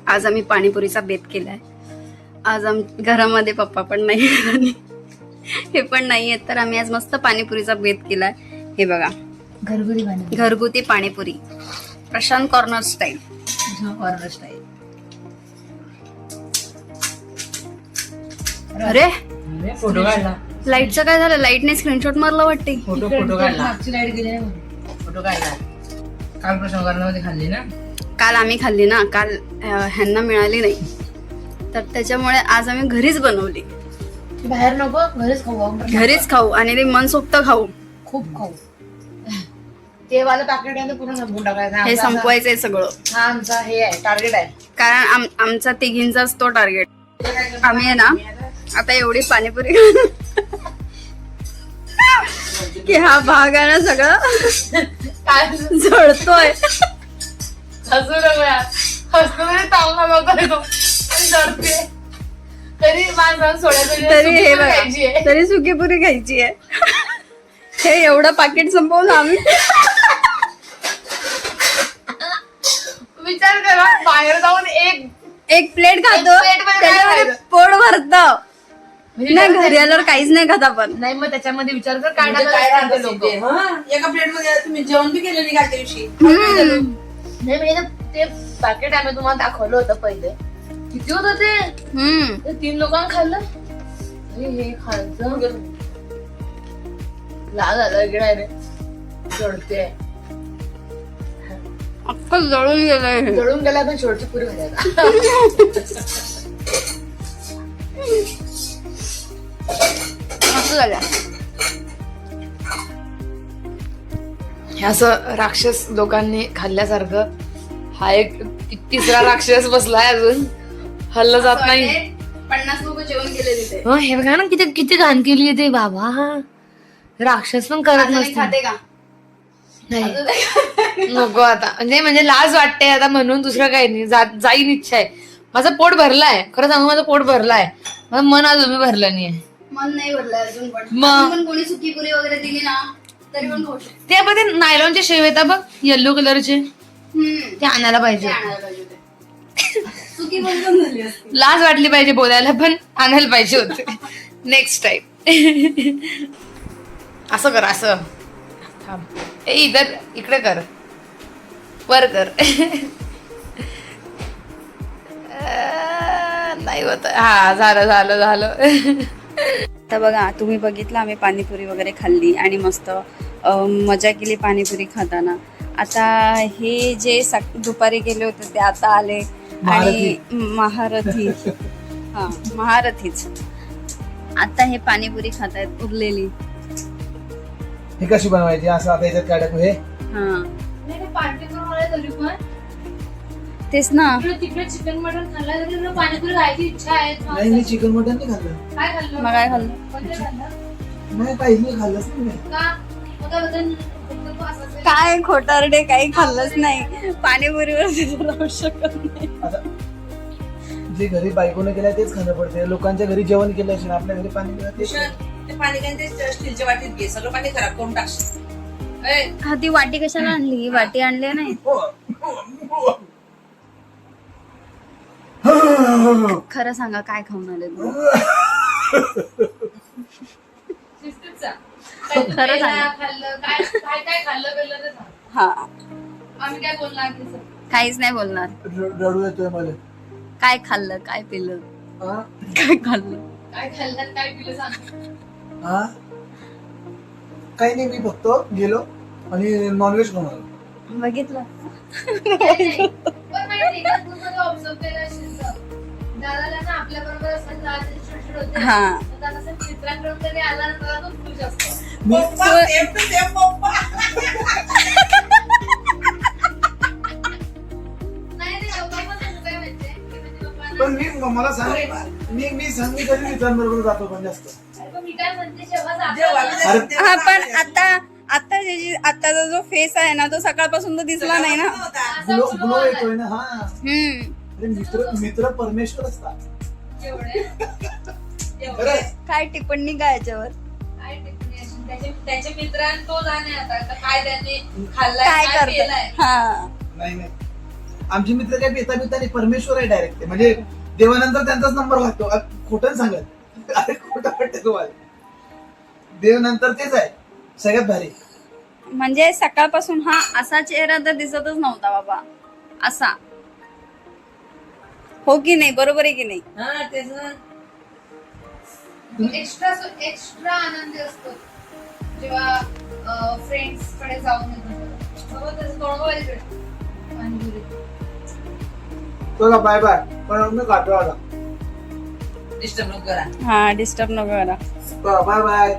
आज आम्ही पाणीपुरीचा बेत केलाय. आज घरामध्ये पप्पा पण नाही आणि हे पण नाहीये, तर आम्ही आज मस्त पाणीपुरीचा बेत केलाय. हे बघा, घरगुती पाणीपुरी, प्रशांत कॉर्नर स्टाईल. अरे फोटो काढला. लाईटचं काय झालं? लाईटने स्क्रीनशॉट मारला वाटते. फोटो काढला. फोटो काढला. काल प्रशांत कॉर्नरमध्ये खाल्ली ना. काल आम्ही खाल्ली ना, काल ह्यांना मिळाली नाही, तर त्याच्यामुळे आज आम्ही घरीच बनवली. बाहेर नको, घरीच खाऊ. घरीच खाऊ आणि ते मनसोक्त खाऊ. खूप खाऊ. ते वाला पॅकेट आहे पूर्ण संपवून टाकायचं. हे संपवायचंय सगळं. हा आमचा हे आहे, टार्गेट आहे. कारण आमचा तिघींचाच तो टार्गेट. आम्ही आहे ना आता एवढी पाणीपुरी की हा भाग आहे ना सगळं जळतोय. हसू नको यार, हसू तरी चांगला नव्हता जळते. तरी माणसाला सोडायचं, तरी हे बघा, खायची आहे. तरी सुकीपुरी खायची आहे. हे एवढं पाकिट संपवलं आम्ही. विचार करा, बाहेर जाऊन एक प्लेट खातो, plate मध्ये काय त्याच्यामध्ये खायचं? पोट भरतं. नाही, घरी आल्यावर काहीच नाही खात आपण. नाही, मग त्याच्यामध्ये विचार कर काय म्हणजे काय टाकायचं राहतं लोक. ते, हं? एका प्लेट मध्ये तुम्ही जेवण बी केलं नाही काल त्या दिवशी. नाही म्हणजे ते पॅकेट आम्ही तुम्हाला दाखवलं होतं पहिले. किती होतं ते? ते 3 लोकांना खाल्लं. अरे हे खायचं लाल झालं इकडे रे, जळते. अक्कल जळून गेलंय. जळून गेला पण शेवटची पुरी घालायला. असं झालं. हे असं राक्षस लोकांनी खाल्ल्यासारखं हा एक तिसरा राक्षस बसलाय, अजून हल्लं जात नाही. 50 लोक जेवण केले तिथे. हो, हे बघा ना किती किती घाण केली आहे ते बाबा. राक्षस पण करत आता मी नसते. खाते का? नाही नको आता, म्हणजे लाज वाटते आता म्हणून, दुसरं काही नाही. जाईन इच्छा आहे. माझं पोट भरलाय, खरं सांगू माझं पोट भरलाय. माझं मन अजून भरलं नाहीये. मन नाही भरलंय अजून पण. मग? अजून पण कोणी सुकी पुरी वगैरे दिली ना तरी पण खाऊ शकते. ते आपण ते नायलॉनचे शेव येतात बघ, येल्लो कलरचे, ते आणायला ते पाहिजे. आणायला पाहिजे होते. सुकी पुरी पण झाली असती. लाज वाटली पाहिजे बोलायला, पण आणायला पाहिजे होते नेक्स्ट टाइम. असं कर, असं थांब. इधर इकडे कर, वर कर. नाही होत. हा, झालं. तर बघा, तुम्ही बघितलं आम्ही पाणीपुरी वगैरे खाल्ली आणि मस्त मजा केली पाणीपुरी खाताना. आता हे जे दुपारी गेले होते ते आता आले आणि महारथीच आता हे पाणीपुरी खातायत उरलेली. हे कशी बनवायची असं आता याच्यात काय टाकू हे? हा तेच ना. तिकडे चिकन मटन खाल्लं, पाणीपुरी खायची इच्छा आहे. नाही, मी चिकन मटन नाही खाल्लं. काय खाल्लं? मग काय खाल्लं? नाही, काहीच नाही खाल्लंच नाही मी. काय खोटारडे, काही खाल्लंच नाही. पाणीपुरीवर राहू शकत नाही. आता जे घरी बायकोने केलंय तेच खाणं पडते. लोकांच्या घरी जेवण केलं असेल, आपल्या घरी पाणी केलं तेच. ते पाणी काय ते स्टीलच्या वाटीत घे, सगळं पाणी खराब करून टाकशील. हा, ती वाटी कशाला आणली? वाटी आणली नाही. खरं सांगा, काय खाऊन आले तुम्ही? खरं सांगा. हा, आम्ही काय बोलणार? काहीच नाही बोलणार. रडू येतोय मला. काय खाल्लं, काय पिलं, हा? काय खाल्लं? काय खाल्लं, काय पिलं सांग. हा? काही नाही, मी फक्त गेलो आणि नॉनव्हेज खाऊन आलो. बघितलं. दादाला ना आपल्या बरोबर असं चिडचिड होते. हा. मित्रांकडून तरी आला ना, त्याला तो खुश असतो. पप्पा, same to same पप्पा. नाही रे, पप्पा पण तसं काय माहितीये, की म्हणजे पप्पांना- पण मला सांग, मी सांगितलं मित्रांबरोबर जातो पण जास्त. अरे पण मी काय म्हणते, जेव्हा जेव्हा जातो मी अरे, जाते हा, तेव्हा पण आताचा जो फेस आहे ना, तो सकाळपासून तर दिसला नाही ना. ग्लो येतोय ना. हा, हम्म. अरे मित्र परमेश्वर असतात. एवढे खरं आहे. काय टिप्पणी काय याच्यावर? काय टिप्पणी असेल? त्याचे मित्रांनो तो जाणे आता काय त्याने खाल्लाय, काय काय करत? केलंय. हा, नाही आमचे मित्र काय बेता नाही, परमेश्वर आहे डायरेक्ट. म्हणजे देवानंतर त्यांचाच नंबर लागतो. खोटं सांगत अरे खोटं वाटतं तुम्हाला, देव नंतर तेच आहे सगळ्यात भारी. म्हणजे सकाळपासून हा असा चेहरा तर दिसतच नव्हता बाबा, असा. हो की नाही, बरोबर आहे की नाही? हा तेच ना. एक्स्ट्रा एक्स्ट्रा आनंदी असतो जेव्हा फ्रेंड्स कडे जाऊन येतो. चला बाय बाय. पण मी काटो आता. डिस्टर्ब नको करा. हा डिस्टर्ब नको करा. Bye bye.